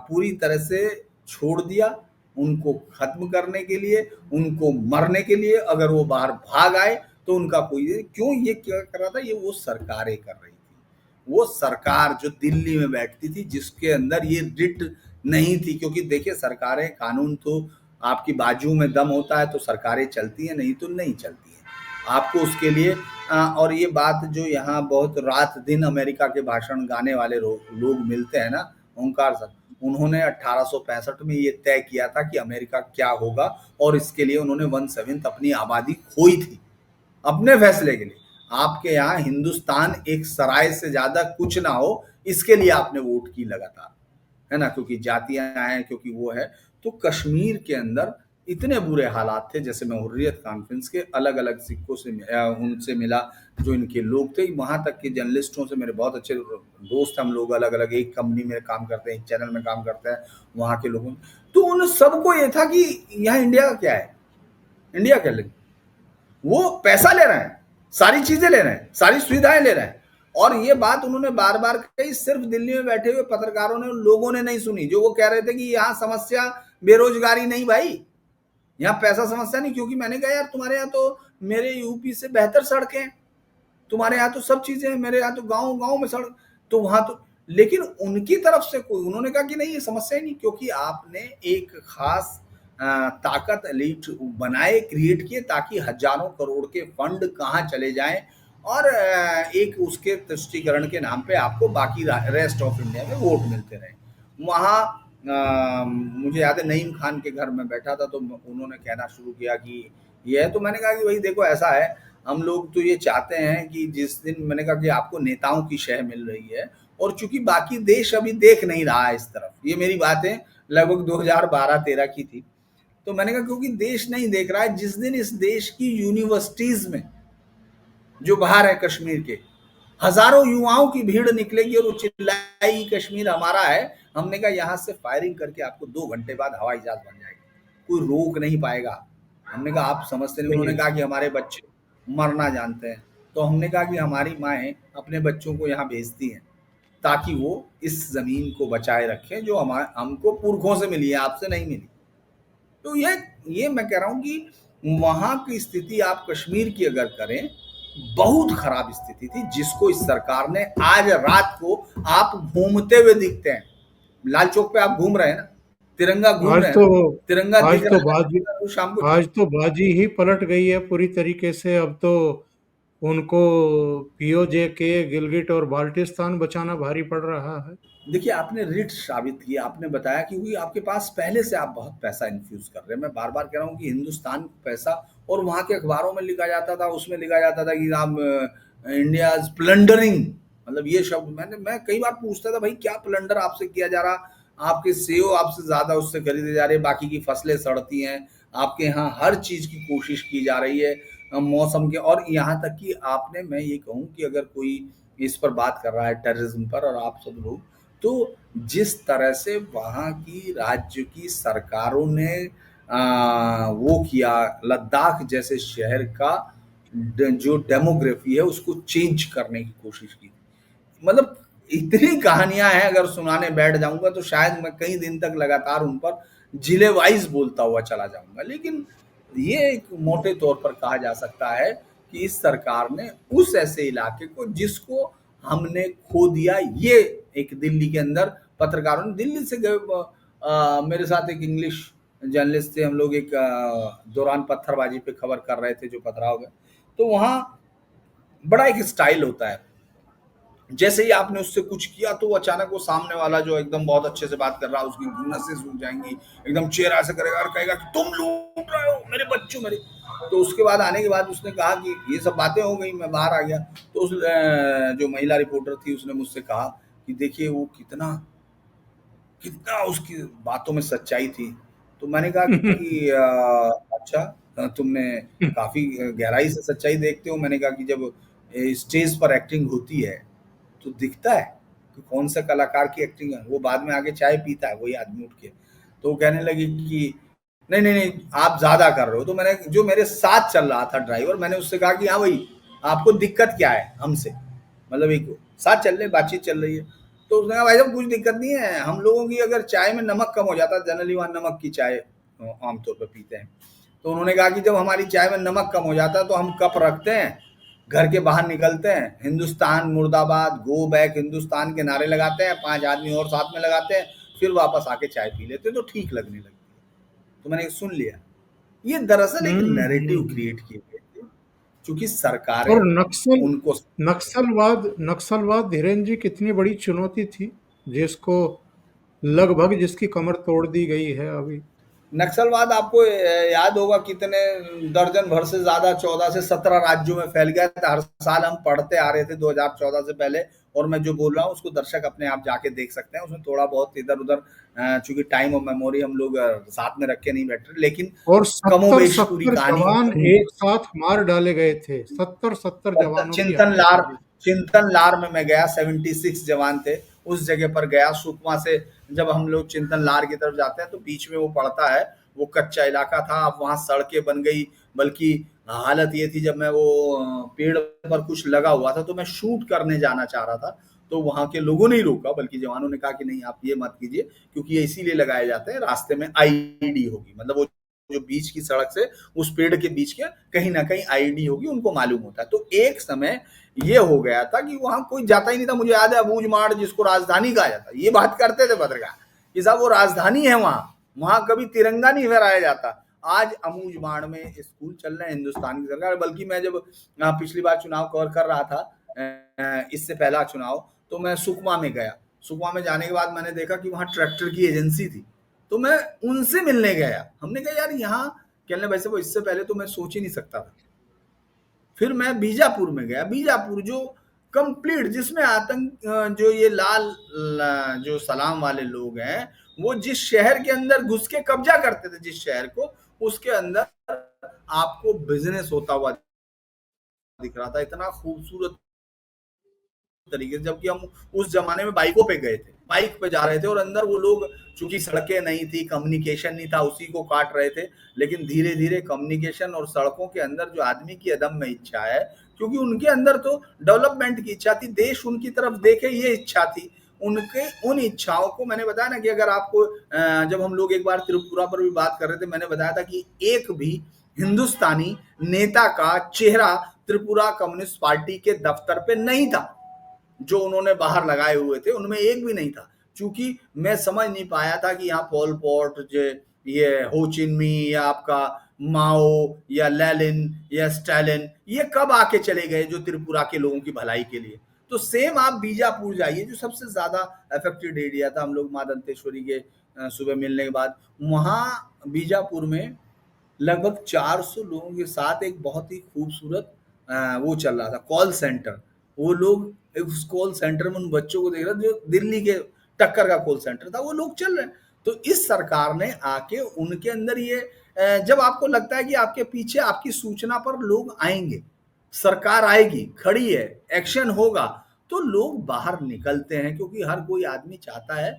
पूरी तरह से छोड़ दिया, उनको खत्म करने के लिए, उनको मरने के लिए। अगर वो बाहर भाग आए तो उनका कोई, क्यों ये क्या कर रहा था, ये वो सरकारें कर रही थी, वो सरकार जो दिल्ली में बैठती थी, जिसके अंदर ये रिट नहीं थी, क्योंकि देखिए सरकारें, कानून तो आपकी बाजू में दम होता है तो सरकारें चलती हैं, नहीं तो नहीं चलती हैं। आपको उसके लिए और ये बात जो यहाँ बहुत रात दिन अमेरिका के भाषण गाने वाले लोग मिलते हैं ना, ओंकार सर, उन्होंने 1865 में ये तय किया था कि अमेरिका क्या होगा, और इसके लिए उन्होंने 1/7 अपनी आबादी खोई थी अपने फैसले के लिए। आपके यहाँ हिंदुस्तान एक सराय से ज्यादा कुछ ना हो, इसके लिए आपने वोट की लगातार, है ना, क्योंकि जातियां हैं, क्योंकि वो है। तो कश्मीर के अंदर इतने बुरे हालात थे, जैसे मैं हुर्रियत कॉन्फ्रेंस के अलग अलग सिक्कों से उनसे मिला, जो इनके लोग थे, वहां तक के जर्नलिस्टों से मेरे बहुत अच्छे दोस्त, हम लोग अलग अलग एक कंपनी में काम करते हैं, एक चैनल में काम करते हैं, वहां के लोगों, तो उन सबको ये था कि यहाँ इंडिया का क्या है, इंडिया क्या लगे, वो पैसा ले रहे हैं, सारी चीजें ले रहे हैं, सारी सुविधाएं ले रहे हैं। और ये बात उन्होंने बार बार कही, सिर्फ दिल्ली में बैठे हुए पत्रकारों ने, लोगों ने नहीं सुनी, जो वो कह रहे थे कि यहाँ समस्या बेरोजगारी नहीं भाई, यहाँ पैसा समस्या नहीं, क्योंकि मैंने कहा यार तुम्हारे यहाँ तो मेरे यूपी से बेहतर सड़कें हैं, तुम्हारे यहाँ तो सब चीजें हैं, मेरे यहाँ तो गांव गांव में सड़क, तो वहां तो, लेकिन उनकी तरफ से कोई, उन्होंने कहा कि नहीं ये समस्या ही नहीं, क्योंकि आपने एक खास ताकत एलिट बनाए, क्रिएट किए, ताकि हजारों करोड़ के फंड कहाँ चले जाएं, और एक उसके तुष्टिकरण के नाम पे आपको बाकी रेस्ट ऑफ इंडिया में वोट मिलते रहे। वहाँ मुझे याद है नईम खान के घर में बैठा था, तो उन्होंने कहना शुरू किया कि ये है, तो मैंने कहा कि भाई देखो ऐसा है, हम लोग तो ये चाहते हैं कि जिस दिन, मैंने कहा कि आपको नेताओं की शह मिल रही है, और चूंकि बाकी देश अभी देख नहीं रहा है इस तरफ, ये मेरी बातें लगभग 2012-13 की थी, तो मैंने कहा क्योंकि देश नहीं देख रहा है, जिस दिन इस देश की यूनिवर्सिटीज में जो बाहर है कश्मीर के, हजारों युवाओं की भीड़ निकलेगी और वो चिल्लाएगी कश्मीर हमारा है, हमने कहा यहाँ से फायरिंग करके आपको 2 घंटे बाद हवाई जहाज बन जाएगी, कोई रोक नहीं पाएगा। हमने कहा आप समझते नहीं, उन्होंने सही कहा कि हमारे बच्चे मरना जानते हैं, तो हमने कहा कि हमारी माएँ अपने बच्चों को यहाँ भेजती हैं ताकि वो इस जमीन को बचाए रखें जो हमको पुरखों से मिली है, आपसे नहीं मिली। तो ये मैं कह रहा हूँ कि वहां की स्थिति आप कश्मीर की अगर करें, बहुत खराब स्थिति थी, जिसको इस सरकार ने, आज रात को आप घूमते हुए दिखते हैं, लाल चौक पे आप घूम रहे हैं ना, तिरंगा घूम आज रहे हैं तो ना, तिरंगा आज दिख तो रहा बाजी है, शाम को आज तो बाजी ही पलट गई है पूरी तरीके से। अब तो उनको पीओजे के गिलगिट और बाल्टिस्तान बचाना भारी पड़ रहा है। देखिए आपने रिट साबित किया, आपने बताया कि आपके पास पहले से आप बहुत पैसा इन्फ्यूज कर रहे हैं। मैं बार बार कह रहा हूँ कि हिंदुस्तान पैसा, और वहां के अखबारों में लिखा जाता था, उसमें लिखा जाता था कि आप इंडिया प्लंडरिंग, मतलब ये शब्द मैं कई बार पूछता था भाई क्या प्लंडर आपसे किया जा रहा, आपके सेव आपसे ज्यादा उससे खरीदे जा रहे हैं, बाकी की फसलें सड़ती हैं, आपके यहाँ हर चीज की कोशिश की जा रही है, मौसम के, और यहाँ तक कि आपने, मैं ये कहूँ कि अगर कोई इस पर बात कर रहा है टेररिज्म पर, और आप सब लोग, तो जिस तरह से वहाँ की राज्य की सरकारों ने वो किया, लद्दाख जैसे शहर का जो डेमोग्राफी है उसको चेंज करने की कोशिश की, मतलब इतनी कहानियां हैं, अगर सुनाने बैठ जाऊंगा तो शायद मैं कई दिन तक लगातार उन पर जिले वाइज बोलता हुआ चला जाऊंगा। लेकिन ये एक मोटे तौर पर कहा जा सकता है कि इस सरकार ने उस ऐसे इलाके को जिसको हमने खो दिया, ये एक दिल्ली के अंदर पत्रकारों ने, दिल्ली से गए, मेरे साथ एक इंग्लिश जर्नलिस्ट थे, हम लोग एक दौरान पत्थरबाजी पे खबर कर रहे थे जो पथराव गए, तो वहां बड़ा एक स्टाइल होता है, जैसे ही आपने उससे कुछ किया तो वो अचानक वो सामने वाला जो एकदम बहुत अच्छे से बात कर रहा है, उसकी नसें सूख जाएंगी, एकदम चेहरा ऐसे करेगा और कहेगा कि तुम लूट रहे हो मेरे बच्चों मेरे। तो उसके बाद आने के बाद उसने कहा कि ये सब बातें हो गई, मैं बाहर आ गया, तो उस जो महिला रिपोर्टर थी उसने मुझसे कहा कि देखिए वो कितना कितना उसकी बातों में सच्चाई थी। तो मैंने कहा कि अच्छा, तुमने काफी गहराई से सच्चाई देखते हो। मैंने कहा कि जब स्टेज पर एक्टिंग होती है तो दिखता है कि कौन सा कलाकार की एक्टिंग है, वो बाद में आगे चाय पीता है वही आदमी उठ के। तो वो कहने लगी कि नहीं नहीं नहीं आप ज्यादा कर रहे हो। तो मैंने, जो मेरे साथ चल रहा था ड्राइवर, मैंने उससे कहा कि हाँ भाई आपको दिक्कत क्या है हमसे, मतलब एक साथ चल रहे, बातचीत चल रही है। तो उसने कहा भाई साहब कुछ दिक्कत नहीं है, हम लोगों की अगर चाय में नमक कम हो जाता है, जनरली वहाँ नमक की चाय आमतौर पर पीते हैं, तो उन्होंने कहा कि जब हमारी चाय में नमक कम हो जाता है तो हम कप रखते हैं, घर के बाहर निकलते हैं, हिंदुस्तान मुर्दाबाद, गो बैक हिंदुस्तान के नारे लगाते हैं, 5 आदमी और साथ में लगाते हैं, फिर वापस आके चाय पी लेते हैं, तो ठीक लगने लगती है। तो मैंने सुन लिया, ये दरअसल एक नैरेटिव हम्म। क्रिएट किए गए थे चूंकि सरकारें और उनको नक्सलवाद धीरेन्द्र जी कितनी बड़ी चुनौती थी, जिसको लगभग जिसकी कमर तोड़ दी गई है अभी। नक्सलवाद आपको याद होगा कितने दर्जन भर से ज्यादा 14 से 17 राज्यों में फैल गया था। हर साल हम पढ़ते आ रहे थे 2014 से पहले, और मैं जो बोल रहा हूँ उसको दर्शक अपने आप जाके देख सकते हैं। उसमें थोड़ा बहुत इधर उधर चूंकि टाइम और मेमोरी हम लोग साथ में रख के नहीं बैठ रहे, लेकिन और कमोबेश पूरी 70 कहानी जवान उन एक साथ मार डाले गए थे। 70 जवानों की चिंतन हत्या लार की गई। चिंतन लार में मैं गया, 76 जवान थे उस जगह पर गया। सुकमा से जब हम लोग चिंतन लार की तरफ जाते हैं तो बीच में वो पड़ता है, वो कच्चा इलाका था, अब वहां सड़कें बन गई। बल्कि हालत ये थी, जब मैं वो पेड़ पर कुछ लगा हुआ था तो मैं शूट करने जाना चाह रहा था, तो वहां के लोगों ने ही रोका, बल्कि जवानों ने कहा कि नहीं आप ये मत कीजिए, क्योंकि ये इसीलिए लगाए जाते हैं रास्ते में आईडी होगी, मतलब वो जो बीच की सड़क से उस पेड़ के बीच के कहीं ना कहीं आईडी होगी, उनको मालूम होता है। तो एक समय ये हो गया था कि वहां कोई जाता ही नहीं था। मुझे याद है अबूझमाड़, जिसको राजधानी कहा जाता, ये बात करते थे पत्रकार कि साहब वो राजधानी है, वहां वहां कभी तिरंगा नहीं फहराया जाता। आज अमूझमाड़ में स्कूल चल रहे हैं हिंदुस्तान की सरकार। बल्कि मैं जब पिछली बार चुनाव कवर कर रहा था, इससे पहला चुनाव, तो मैं सुकमा में गया। सुकमा में जाने के बाद मैंने देखा कि वहां ट्रैक्टर की एजेंसी थी, तो मैं उनसे मिलने गया। हमने कहा यार यहाँ कहने, वैसे वो इससे पहले तो मैं सोच ही नहीं सकता था। फिर मैं बीजापुर में गया। बीजापुर जो कंप्लीट, जिसमें आतंक, जो ये जो सलाम वाले लोग हैं, वो जिस शहर के अंदर घुस के कब्जा करते थे, जिस शहर को, उसके अंदर आपको बिजनेस होता हुआ दिख रहा था, इतना खूबसूरत तरीके से। जबकि हम उस जमाने में बाइकों पे गए थे, बाइक पे जा रहे थे, और अंदर वो लोग, चूंकि सड़कें नहीं थी, कम्युनिकेशन नहीं था, उसी को काट रहे थे। लेकिन धीरे धीरे कम्युनिकेशन और सड़कों के अंदर जो आदमी की अदम्य इच्छा है, क्योंकि उनके अंदर तो डेवलपमेंट की इच्छा थी, देश उनकी तरफ देखे ये इच्छा थी, उनके उन इच्छाओं को, मैंने बताया ना कि अगर आपको जब हम लोग एक बार त्रिपुरा पर भी बात कर रहे थे, मैंने बताया था कि एक भी हिंदुस्तानी नेता का चेहरा त्रिपुरा कम्युनिस्ट पार्टी के दफ्तर पे नहीं था। जो उन्होंने बाहर लगाए हुए थे उनमें एक भी नहीं था। चूंकि मैं समझ नहीं पाया था कि यहाँ पोल पॉट, ये हो चिन्मी, या आपका माओ, या लेलिन, या स्टालिन, ये कब आके चले गए जो त्रिपुरा के लोगों की भलाई के लिए। तो सेम आप बीजापुर जाइए, जो सबसे ज्यादा अफेक्टेड एरिया था, हम लोग माँ दंतेश्वरी के सुबह मिलने के बाद, वहां बीजापुर में लगभग 400 लोगों के साथ एक बहुत ही खूबसूरत वो चल रहा था, कॉल सेंटर। वो लोग उस कॉल सेंटर में उन बच्चों को देख रहे थे जो दिल्ली के टक्कर का कॉल सेंटर था, वो लोग चल रहे हैं। तो इस सरकार ने आके उनके अंदर ये जब आपको लगता है कि आपके पीछे आपकी सूचना पर लोग आएंगे, सरकार आएगी, खड़ी है, एक्शन होगा, तो लोग बाहर निकलते हैं, क्योंकि हर कोई आदमी चाहता है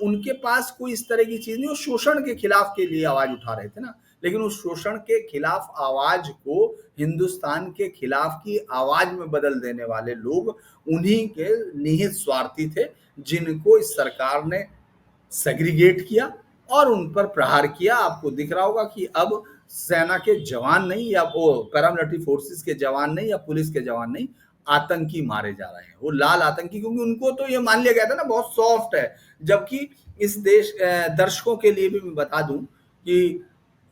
उनके पास कोई इस तरह की चीज नहीं। वो शोषण के खिलाफ के लिए आवाज उठा रहे थे ना, लेकिन उस शोषण के खिलाफ आवाज को हिंदुस्तान के खिलाफ की आवाज में बदल देने वाले लोग उन्हीं के निहित स्वार्थी थे, जिनको इस सरकार ने सेग्रीगेट किया और उन पर प्रहार किया। आपको दिख रहा होगा कि अब सेना के जवान नहीं, या वो पैरामिलिट्री फोर्सेस के जवान नहीं, या पुलिस के जवान नहीं, आतंकी मारे जा रहे हैं, वो लाल आतंकी। क्योंकि उनको तो ये मान लिया गया था ना बहुत सॉफ्ट है। जबकि इस देश दर्शकों के लिए भी मैं बता दूं कि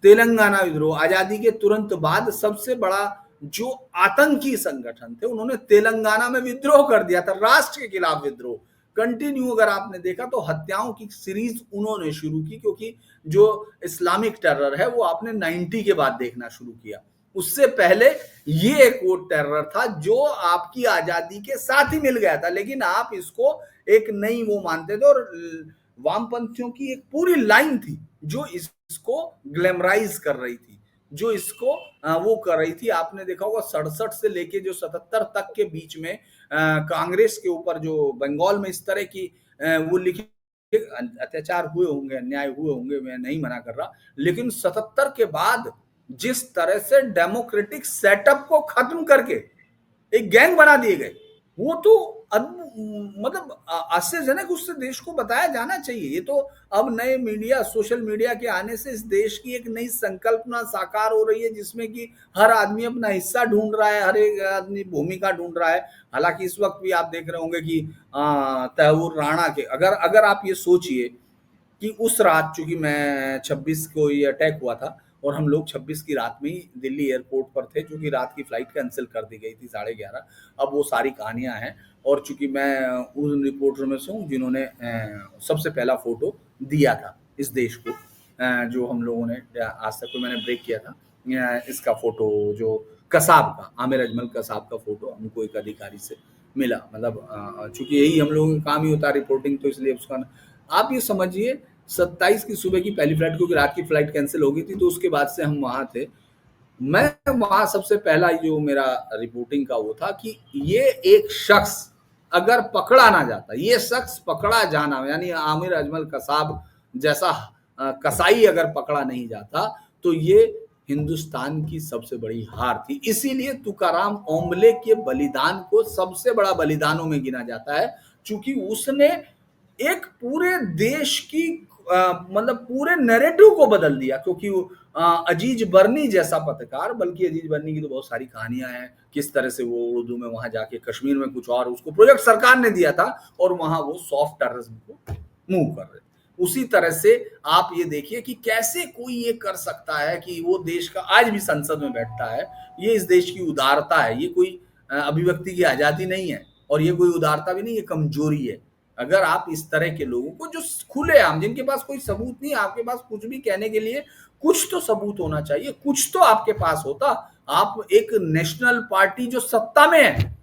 तेलंगाना विद्रोह आजादी के तुरंत बाद सबसे बड़ा जो आतंकी संगठन थे, उन्होंने तेलंगाना में विद्रोह कर दिया था, राष्ट्र के खिलाफ विद्रोह कंटिन्यू। अगर आपने देखा तो हत्याओं की सीरीज उन्होंने शुरू की, क्योंकि जो इस्लामिक टेरर है वो आपने 90 के बाद देखना शुरू किया। उससे पहले ये एक वो टेरर था जो आपकी आजादी के साथ ही मिल गया था, लेकिन आप इसको एक नई वो मानते थे। और वामपंथियों की एक पूरी लाइन थी जो इसको ग्लैमराइज कर रही थी, जो इसको वो कर रही थी। आपने देखा होगा 67 से लेके जो 77 तक के बीच में कांग्रेस के ऊपर जो बंगाल में इस तरह की वो लिखी अत्याचार हुए होंगे, अन्याय हुए होंगे, मैं नहीं मना कर रहा, लेकिन 77 के बाद जिस तरह से डेमोक्रेटिक सेटअप को खत्म करके एक गैंग बना दिए गए, वो तो मतलब आश्चर्यजनक। उससे देश को बताया जाना चाहिए। ये तो अब नए मीडिया, सोशल मीडिया के आने से इस देश की एक नई संकल्पना साकार हो रही है, जिसमें कि हर आदमी अपना हिस्सा ढूंढ रहा है, हर एक आदमी भूमिका ढूंढ रहा है। हालांकि इस वक्त भी आप देख रहे होंगे कि तैमूर राणा के, अगर अगर आप ये सोचिए कि उस रात, चूंकि मैं 26 को ये अटैक हुआ था और हम लोग 26 की रात में ही दिल्ली एयरपोर्ट पर थे, क्योंकि रात की फ्लाइट कैंसिल कर दी गई थी 11:30। अब वो सारी कहानियां हैं। और चूंकि मैं उन रिपोर्टर में से हूँ जिन्होंने सबसे पहला फोटो दिया था इस देश को, जो हम लोगों ने आज तक तो मैंने ब्रेक किया था, इसका फोटो जो कसाब का, आमिर अजमल कसाब का फोटो हमको एक अधिकारी से मिला। मतलब चूंकि यही हम लोगों का काम ही होता है, रिपोर्टिंग, तो इसलिए उसका आप ये समझिए 27 की सुबह की पहली फ्लाइट, क्योंकि रात की फ्लाइट कैंसिल हो गई थी, तो उसके बाद से हम वहां थे। मैं वहां सबसे पहला जो मेरा रिपोर्टिंग का वो था कि ये एक शख्स अगर पकड़ा ना जाता, ये शख्स पकड़ा जाना, यानी आमिर अजमल कसाब जैसा कसाई अगर पकड़ा नहीं जाता, तो ये हिंदुस्तान की सबसे बड़ी हार थी। इसीलिए तुकाराम ओम्बले के बलिदान को सबसे बड़ा बलिदानों में गिना जाता है, चूंकि उसने एक पूरे देश की मतलब पूरे नैरेटिव को बदल दिया। क्योंकि अजीज बर्नी जैसा पत्रकार, बल्कि अजीज बर्नी की तो बहुत सारी कहानियां हैं, किस तरह से वो उर्दू में वहां जाके कश्मीर में कुछ और, उसको प्रोजेक्ट सरकार ने दिया था और वहां वो सॉफ्ट टेररिज्म को मूव कर रहे। उसी तरह से आप ये देखिए कि कैसे कोई ये कर सकता है कि वो देश का आज भी संसद में बैठता है। ये इस देश की उदारता है, ये कोई अभिव्यक्ति की आजादी नहीं है, और ये कोई उदारता भी नहीं, ये कमजोरी है। अगर आप इस तरह के लोगों को जो खुलेआम, जिनके पास कोई सबूत नहीं, आपके पास कुछ भी कहने के लिए कुछ तो सबूत होना चाहिए, कुछ तो आपके पास होता। आप एक नेशनल पार्टी जो सत्ता में है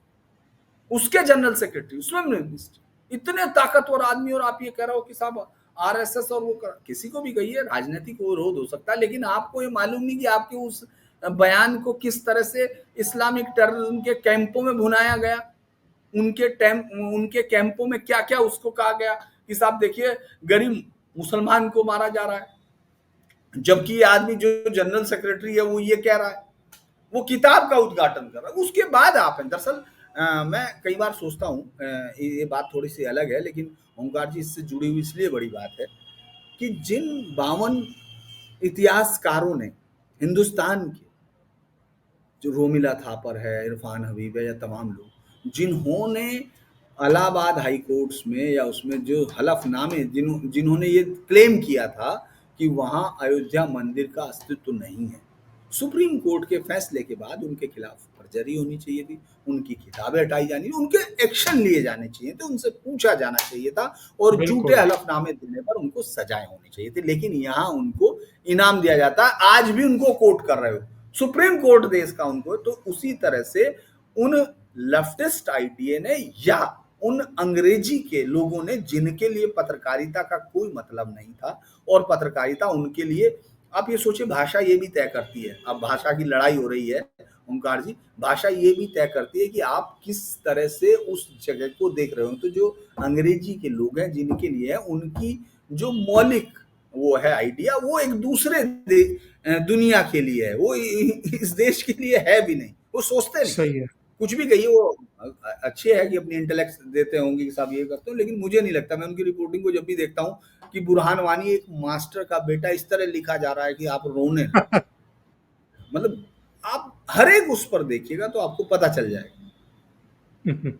उसके जनरल सेक्रेटरी, उसमें मिनिस्टर, इतने ताकतवर आदमी, और आप ये कह रहे हो कि साहब आरएसएस और वो किसी को भी कहिए राजनीतिक विरोध हो सकता है, लेकिन आपको ये मालूम नहीं कि आपके उस बयान को किस तरह से इस्लामिक टेररिज्म के कैंपों में भुनाया गया, उनके कैंपों में क्या क्या उसको कहा गया कि साहब देखिए गरीब मुसलमान को मारा जा रहा है, जबकि ये आदमी जो जनरल सेक्रेटरी है वो ये कह रहा है, वो किताब का उद्घाटन कर रहा है। उसके बाद आप हैं दरअसल, मैं कई बार सोचता हूँ, ये बात थोड़ी सी अलग है, लेकिन ओंकार जी इससे जुड़ी हुई इसलिए बड़ी बात है कि जिन 52 इतिहासकारों ने हिंदुस्तान के, जो रोमिला थापर है, इरफान हबीब है, या तमाम लोग जिन्होंने इलाहाबाद हाई कोर्ट्स में या उसमें जो हलफनामे, जिन्होंने ये क्लेम किया था कि वहां अयोध्या मंदिर का अस्तित्व नहीं है, सुप्रीम कोर्ट के फैसले के बाद उनके खिलाफ फर्जरी होनी चाहिए थी, उनकी किताबें हटाई जानी, उनके एक्शन लिए जाने चाहिए थे, उनसे पूछा जाना चाहिए था, और झूठे बिल्कुल हलफनामे देने पर उनको सजाएं होनी चाहिए थी। लेकिन यहाँ उनको इनाम दिया जाता है, आज भी उनको कोर्ट कर रहे हो, सुप्रीम कोर्ट देश का उनको। तो उसी तरह से उन लेफ्टिस्ट आईटीए ने या उन अंग्रेजी के लोगों ने, जिनके लिए पत्रकारिता का कोई मतलब नहीं था, और पत्रकारिता उनके लिए, आप ये सोचिए भाषा ये भी तय करती है, अब भाषा की लड़ाई हो रही है ओंकार जी, भाषा ये भी तय करती है कि आप किस तरह से उस जगह को देख रहे हो। तो जो अंग्रेजी के लोग हैं जिनके लिए है, उनकी जो मौलिक वो है आइडिया, वो एक दूसरे दुनिया के लिए है, वो इस देश के लिए है भी नहीं, वो सोचते नहीं। सही है। कुछ भी कहिए, वो अच्छे है कि अपनी इंटेलेक्ट देते होंगे कि साहब ये करते हो, लेकिन मुझे नहीं लगता। मैं उनकी रिपोर्टिंग को जब भी देखता हूँ कि बुरहान वानी एक मास्टर का बेटा इस तरह लिखा जा रहा है कि आप रोने लगते, मतलब आप हर एक उस पर देखिएगा तो आपको पता चल जाएगा।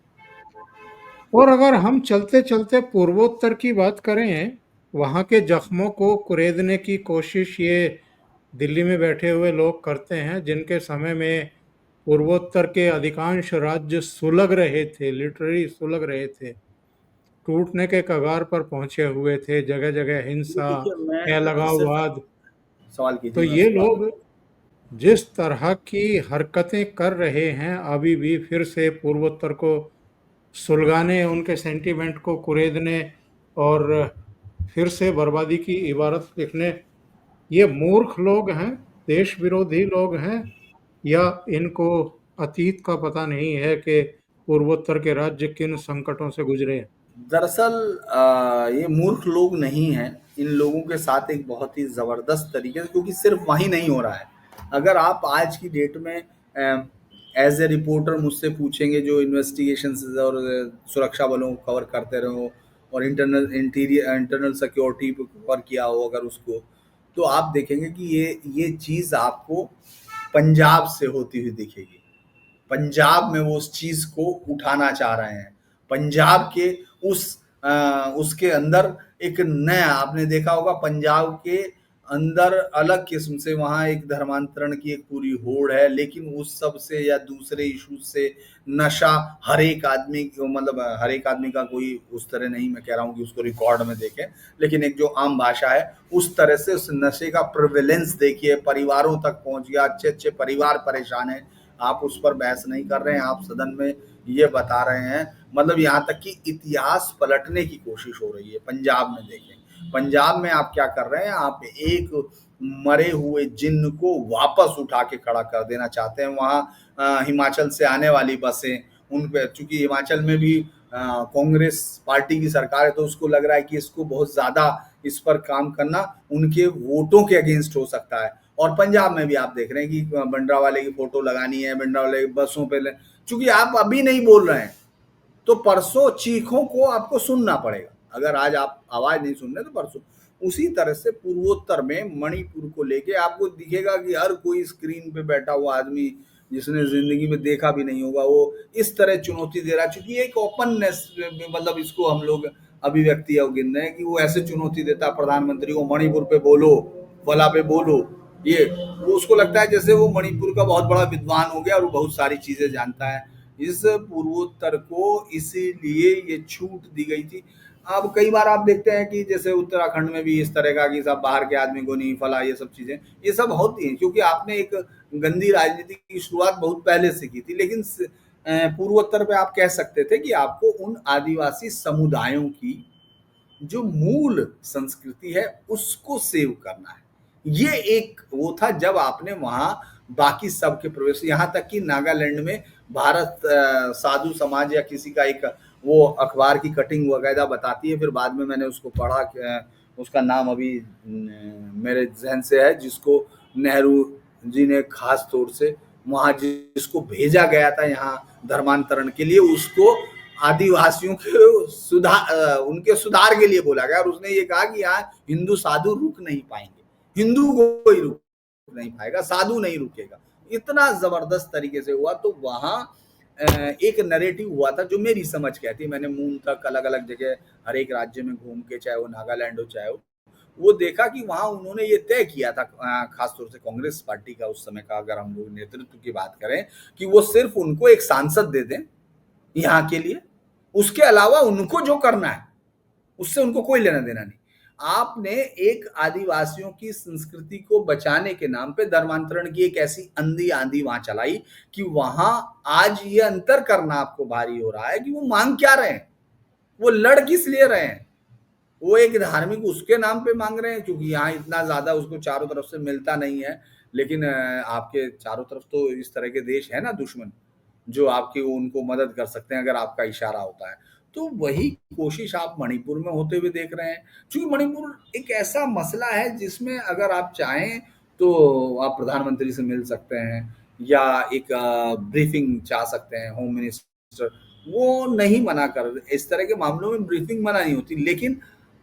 और अगर हम चलते चलते पूर्वोत्तर की बात करें, वहाँ के जख्मों को कुरेदने की कोशिश ये दिल्ली में बैठे हुए लोग करते हैं, जिनके समय में पूर्वोत्तर के अधिकांश राज्य सुलग रहे थे, लिटरली सुलग रहे थे, टूटने के कगार पर पहुंचे हुए थे, जगह जगह ये हिंसा, देखिए, मैं सिर्फ अलगाववाद। सवाल तो कीजिए, मैं ये सवाल लोग जिस तरह की हरकतें कर रहे हैं, अभी भी फिर से पूर्वोत्तर को सुलगाने, उनके सेंटीमेंट को कुरेदने और फिर से बर्बादी की इबारत लिखने, ये मूर्ख लोग हैं, देश विरोधी लोग हैं, या इनको अतीत का पता नहीं है कि पूर्वोत्तर के राज्य किन संकटों से गुजरे हैं। दरअसल ये मूर्ख लोग नहीं हैं, इन लोगों के साथ एक बहुत ही ज़बरदस्त तरीके से, क्योंकि सिर्फ वहीं नहीं हो रहा है। अगर आप आज की डेट में एज ए रिपोर्टर मुझसे पूछेंगे, जो इन्वेस्टिगेशन और सुरक्षा बलों को कवर करते रहे हो, और इंटरनल सिक्योरिटी पे कवर किया हो अगर उसको, तो आप देखेंगे कि ये चीज़ आपको पंजाब से होती हुई दिखेगी। पंजाब में वो उस चीज को उठाना चाह रहे हैं, पंजाब के उस उसके अंदर एक नया आपने देखा होगा पंजाब के अंदर अलग किस्म से वहाँ एक धर्मांतरण की एक पूरी होड़ है, लेकिन उस सब से या दूसरे इश्यूज से नशा हर एक आदमी को, मतलब हर एक आदमी का कोई उस तरह नहीं मैं कह रहा हूँ कि उसको रिकॉर्ड में देखें, लेकिन एक जो आम भाषा है उस तरह से उस नशे का प्रिवेलेंस देखिए, परिवारों तक पहुंच गया, अच्छे अच्छे परिवार परेशान है। आप उस पर बहस नहीं कर रहे हैं, आप सदन में ये बता रहे हैं, मतलब यहाँ तक कि इतिहास पलटने की कोशिश हो रही है। पंजाब में देखें, पंजाब में आप क्या कर रहे हैं, आप एक मरे हुए जिन्न को वापस उठा के खड़ा कर देना चाहते हैं। वहाँ हिमाचल से आने वाली बसें, उन पे चूंकि हिमाचल में भी कांग्रेस पार्टी की सरकार है, तो उसको लग रहा है कि इसको बहुत ज्यादा इस पर काम करना उनके वोटों के अगेंस्ट हो सकता है। और पंजाब में भी आप देख रहे हैं कि भिंडरावाले की फोटो लगानी है, भिंडरावाले की बसों पे, चूंकि आप अभी नहीं बोल रहे हैं तो परसों चीखों को आपको सुनना पड़ेगा। अगर आज आप आवाज नहीं सुन रहे तो परसों उसी तरह से पूर्वोत्तर में मणिपुर को लेके आपको दिखेगा कि हर कोई स्क्रीन पे बैठा हुआ आदमी जिसने जिंदगी में देखा भी नहीं होगा वो इस तरह चुनौती दे रहा है, क्योंकि एक ओपननेस, मतलब इसको हम लोग अभिव्यक्ति गिन रहे हैं कि वो ऐसे चुनौती देता है प्रधानमंत्री को, मणिपुर पे बोलो, फला पे बोलो। ये वो उसको लगता है जैसे वो मणिपुर का बहुत बड़ा विद्वान हो गया और वो बहुत सारी चीजें जानता है। इस पूर्वोत्तर को इसीलिए ये छूट दी गई थी। अब कई बार आप देखते हैं कि जैसे उत्तराखंड में भी इस तरह का कि सब बाहर के आदमी को नहीं फला, ये सब चीजें ये सब होती हैं क्योंकि आपने एक गंदी राजनीति की शुरुआत बहुत पहले से की थी। लेकिन पूर्वोत्तर पे आप कह सकते थे कि आपको उन आदिवासी समुदायों की जो मूल संस्कृति है उसको सेव करना है। ये एक वो था जब आपने वहां बाकी सबके प्रवेश, यहाँ तक कि नागालैंड में भारत साधु समाज या किसी का एक वो अखबार की कटिंग वगैरह बताती है, फिर बाद में मैंने उसको पढ़ा, उसका नाम अभी मेरे जहन से है, जिसको नेहरू जी ने खास तौर से वहां जिसको भेजा गया था यहाँ धर्मांतरण के लिए, उसको आदिवासियों के सुधार, उनके सुधार के लिए बोला गया। और उसने ये कहा कि यहाँ हिंदू साधु रुक नहीं पाएंगे, हिंदू कोई रुक नहीं पाएगा, साधु नहीं रुकेगा। इतना जबरदस्त तरीके से हुआ। तो वहां एक नैरेटिव हुआ था जो मेरी समझ कहती है, मैंने मून तक अलग अलग जगह हर एक राज्य में घूम के, चाहे वो नागालैंड हो चाहे वो देखा कि वहां उन्होंने ये तय किया था, खासतौर से कांग्रेस पार्टी का उस समय का अगर हम लोग नेतृत्व की बात करें, कि वो सिर्फ उनको एक सांसद दे दें यहाँ के लिए, उसके अलावा उनको जो करना है उससे उनको कोई लेना देना नहीं। आपने एक आदिवासियों की संस्कृति को बचाने के नाम पे धर्मांतरण की एक ऐसी अंधी आंधी वहां चलाई कि वहां आज ये अंतर करना आपको भारी हो रहा है कि वो मांग क्या रहे हैं, वो लड़ किस लिए रहे हैं। वो एक धार्मिक उसके नाम पे मांग रहे हैं क्योंकि यहाँ इतना ज्यादा उसको चारों तरफ से मिलता नहीं है। लेकिन आपके चारों तरफ तो इस तरह के देश है ना दुश्मन, जो आपकी उनको मदद कर सकते हैं अगर आपका इशारा होता है। तो वही कोशिश आप मणिपुर में होते हुए देख रहे हैं, क्योंकि मणिपुर एक ऐसा मसला है जिसमें अगर आप चाहें तो आप प्रधानमंत्री से मिल सकते हैं या एक ब्रीफिंग चाह सकते हैं, होम मिनिस्टर वो नहीं मना कर, इस तरह के मामलों में ब्रीफिंग मना नहीं होती। लेकिन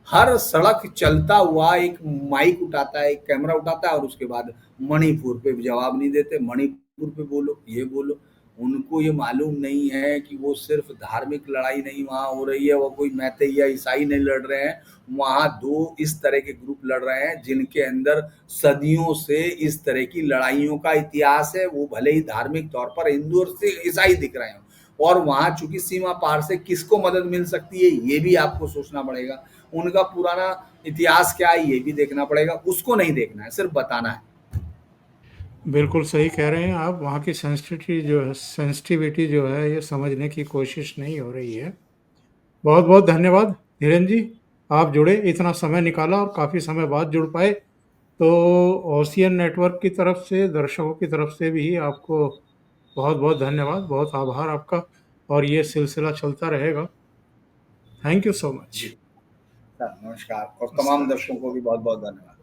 हर सड़क चलता हुआ एक माइक उठाता है, एक कैमरा उठाता है और उसके बाद मणिपुर पे जवाब नहीं देते, मणिपुर पे बोलो, ये बोलो। उनको ये मालूम नहीं है कि वो सिर्फ धार्मिक लड़ाई नहीं वहाँ हो रही है, वो कोई मैते या ईसाई नहीं लड़ रहे हैं, वहाँ दो इस तरह के ग्रुप लड़ रहे हैं जिनके अंदर सदियों से इस तरह की लड़ाइयों का इतिहास है। वो भले ही धार्मिक तौर पर हिंदू और ईसाई दिख रहे हैं, और वहाँ चूंकि सीमा पार से किसको मदद मिल सकती है ये भी आपको सोचना पड़ेगा, उनका पुराना इतिहास क्या है ये भी देखना पड़ेगा। उसको नहीं देखना है, सिर्फ बताना है। बिल्कुल सही कह रहे हैं आप। वहाँ की सेंसिटिविटी जो है ये समझने की कोशिश नहीं हो रही है। बहुत बहुत धन्यवाद धीरेन्द्र जी, आप जुड़े, इतना समय निकाला और काफ़ी समय बाद जुड़ पाए। तो ओशियन नेटवर्क की तरफ से, दर्शकों की तरफ से भी आपको बहुत बहुत धन्यवाद, बहुत आभार आपका, और ये सिलसिला चलता रहेगा। Thank you so much. जी सर, नमस्कार, और तमाम दर्शकों को भी बहुत बहुत धन्यवाद।